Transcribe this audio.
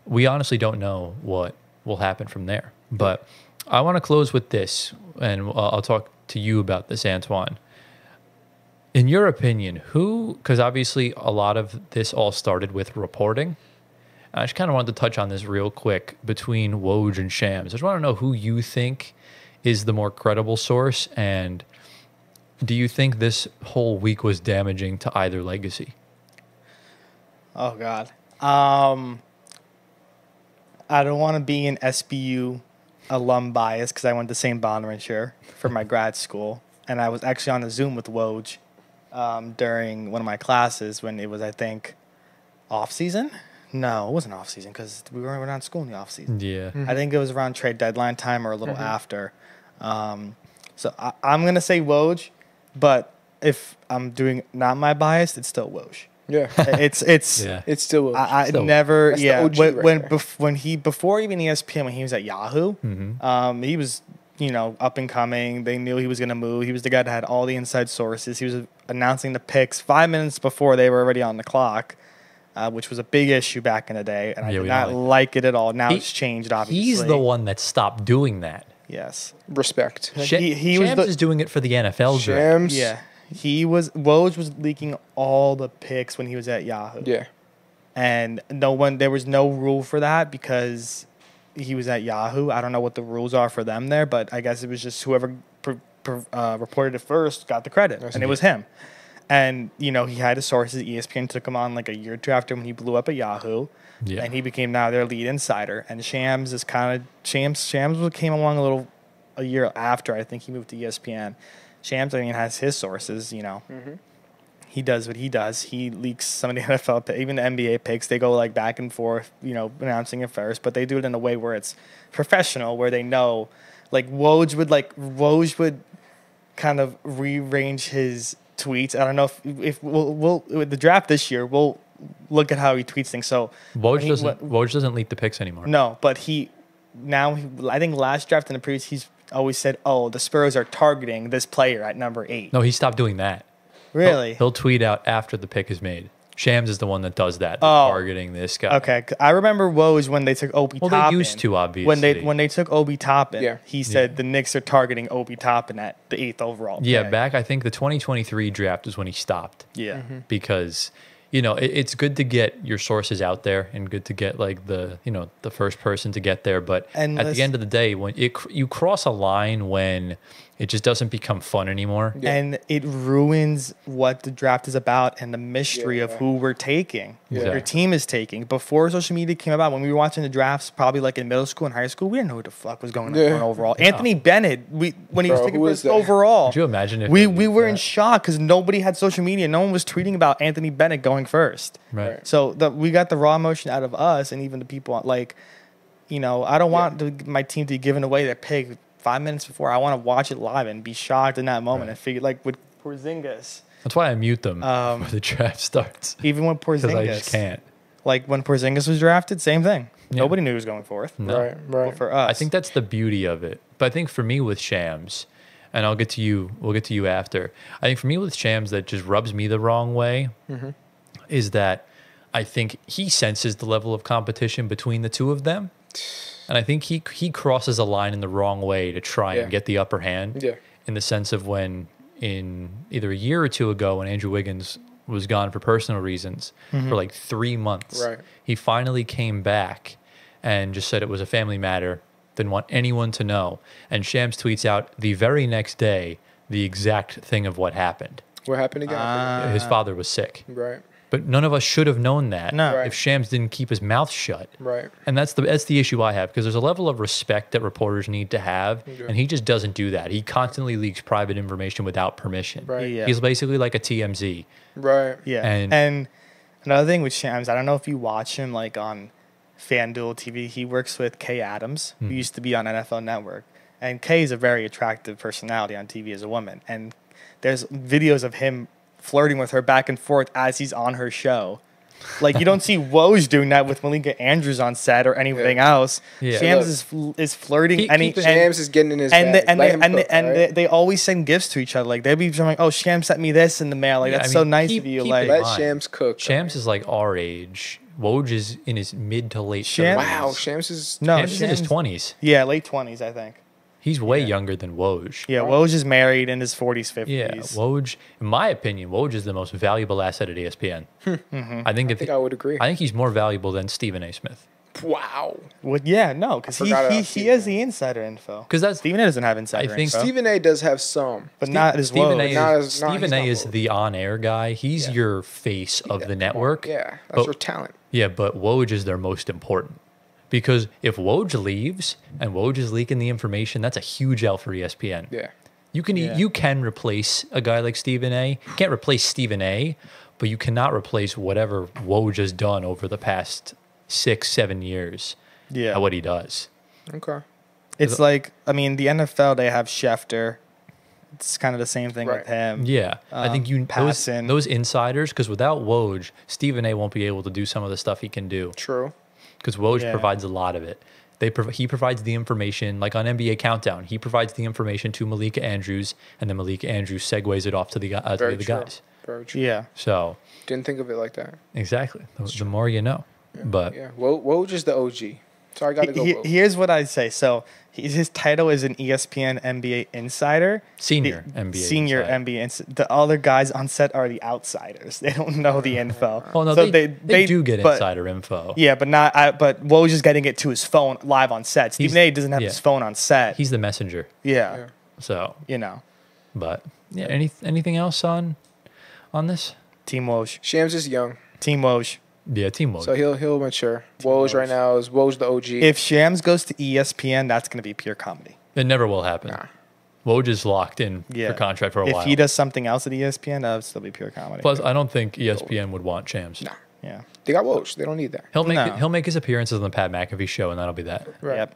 we honestly don't know what will happen from there. But I want to close with this, and I'll talk to you about this, Antoine. In your opinion, because obviously a lot of this all started with reporting. I just kind of wanted to touch on this real quick between Woj and Shams. I just want to know who you think is the more credible source, and do you think this whole week was damaging to either legacy? Oh, God. I don't want to be an SBU alum bias because I went to St. Bonaventure for my grad school. And I was actually on a Zoom with Woj during one of my classes when it was, I think, off season. No, it wasn't off season because we were not in school in the off season. Yeah. I think it was around trade deadline time or a little after. So I'm going to say Woj, but if I'm doing not my bias, it's still Woj. Yeah. It's Yeah. It's still. I Still. never That's the OG right there. when he before even ESPN when he was at Yahoo, he was up and coming. They knew he was going to move. He was the guy that had all the inside sources. He was announcing the picks 5 minutes before they were already on the clock, which was a big issue back in the day, and I Yeah, did we not don't like it at all. Now He- it's changed, obviously. He's the one that stopped doing that. Yes. Respect. He was Shams the- is doing it for the NFL draft. Shams. Yeah. Woj was leaking all the picks when he was at Yahoo. Yeah. And there was no rule for that because he was at Yahoo. I don't know what the rules are for them there, but I guess it was just whoever reported it first got the credit, and it was him. And, he had his sources. ESPN took him on like a year or two after when he blew up at Yahoo. Yeah. And he became now their lead insider. And Shams is Shams came along a year after. I think he moved to ESPN. Shams, has his sources, He does what he does. He leaks some of the NFL, even the NBA picks. They go like back and forth, announcing it first, but they do it in a way where it's professional, where they know, like Woj would kind of rearrange his tweets. I don't know if we'll with the draft this year, we'll look at how he tweets things. So Woj doesn't leak the picks anymore. no, but I think last draft and the previous, he's always said, "Oh, the Spurs are targeting this player at number 8." No, he stopped doing that. Really? He'll tweet out after the pick is made. Shams is the one that does that. Oh. Targeting this guy. Okay, I remember Woj when they took Obi Well, Toppin. they used to, obviously. When they took Obi Toppin, Yeah. he said the Knicks are targeting Obi Toppin at the 8th overall. Yeah, pick. back I think the 2023 draft is when he stopped. Yeah. Because it's good to get your sources out there and good to get like the first person to get there, but And at listen- the end of the day, when you cross a line when it just doesn't become fun anymore. Yeah. And it ruins what the draft is about and the mystery of Yeah. who we're taking, what your Exactly. team is taking. Before social media came about, when we were watching the drafts, probably like in middle school and high school, we didn't know who the fuck was going on Yeah. for an overall. Anthony Bennett, when he was Bro, taking who first is that? overall, Could you imagine if we they we used were in that? shock because nobody had social media. No one was tweeting about Anthony Bennett going first. Right. So we got the raw emotion out of us and even the people like, I don't want my team to be giving away their pick 5 minutes before. I want to watch it live and be shocked in that moment Right. and figure like with Porzingis, That's why I mute them before the draft starts. even with Because Porzingis, I just can't. like when Porzingis was drafted, same thing. Yeah. Nobody knew he was going fourth. No. Right. But Right. for us, I think that's the beauty of it. But I think for me with Shams, and we'll get to you after. I think for me with Shams that just rubs me the wrong way is that I think he senses the level of competition between the two of them. And I think he crosses a line in the wrong way to try Yeah. and get the upper hand. Yeah. In the sense of when in either a year or two ago when Andrew Wiggins was gone for personal reasons for like 3 months. Right. He finally came back and just said it was a family matter, didn't want anyone to know. And Shams tweets out the very next day the exact thing of what happened. What happened again? His father was sick. Right. But none of us should have known that No. Right. if Shams didn't keep his mouth shut. Right. And that's the issue I have because there's a level of respect that reporters need to have, and he just doesn't do that. He constantly leaks private information without permission. Right. Yeah. He's basically like a TMZ. Right. Yeah. And- And another thing with Shams, I don't know if you watch him like on FanDuel TV. He works with Kay Adams, who used to be on NFL Network. And Kay is a very attractive personality on TV as a woman. And there's videos of him flirting with her back and forth as he's on her show. Like you don't see Woj doing that with Malika Andrews on set or anything else. Yeah. Shams is flirting. He- and keep it- Shams is getting in his and bag. they, and Let they, him and, they, cook, and right? they always send gifts to each other. Like they'd be like, "Oh, Shams sent me this in the mail. Like Yeah, that's I so mean, nice keep- of you." keep Like it Let Fine. Shams cook. Shams is like our age Woj is in his mid to late Shams- 30s. Wow, Shams is No, Shams is in his Shams- 20s. Yeah, late 20s, I think. He's way younger than Woj. Yeah, Woj is married in his 40s, 50s. Yeah, Woj. In my opinion, Woj is the most valuable asset at ESPN. I think I think I would agree. I think he's more valuable than Stephen A. Smith. Wow. Well, yeah, no, because forgot about he Stephen has A. the insider info. 'Cause that's- Stephen A. doesn't have insider I think info. Stephen A. does have some. but not as Stephen Woj. A. Not Is, as- not- Stephen he's A. not is Woj. the on-air guy. He's Yeah. your face of the Come on, network. Yeah, that's But- your talent. Yeah, but Woj is their most important. Because if Woj leaves and Woj is leaking the information, that's a huge L for ESPN. Yeah. You can Yeah. you can replace a guy like Stephen A. You can't replace Stephen A., but you cannot replace whatever Woj has done over the past 6-7 years Yeah. at what he does. Okay. It's like, I mean, the NFL, they have Schefter. It's kind of the same thing with Right. him. Yeah, I think those Passon. insiders, because without Woj, Stephen A. won't be able to do some of the stuff he can do True. because Woj Yeah. provides a lot of it. He provides the information, like on NBA Countdown. He provides the information to Malika Andrews, and then Malika Andrews segues it off to the Very other true. guys. Very true. Yeah. So Didn't think of it like that. exactly, the more you know. But Yeah. Woj is the OG. So I got to go Woj. Here's what I'd say. So his title is an ESPN NBA insider. senior The NBA, Senior inside. NBA. The other guys on set are the outsiders. They don't know the info. Well, no, So they do get but- insider info. Yeah, but not. But Woj is getting it to his phone live on set. Stephen A. doesn't have yeah. his phone on set. He's the messenger. Yeah, Yeah. So, you know, but yeah, anything else on this? Team Woj. Shams is young, Team Woj. Yeah, team Woj. so he'll mature. Woj right now is Woj the OG. If Shams goes to ESPN, that's going to be pure comedy. It never will happen. Nah. Woj is locked in Yeah. for contract for a If while. he does something else at ESPN, that'll still be pure comedy. Plus, I don't think ESPN would want Shams. Nah. Yeah. They got Woj. They don't need that. He'll make No. he'll make his appearances on the Pat McAfee show, and that'll be that. Right. Yep.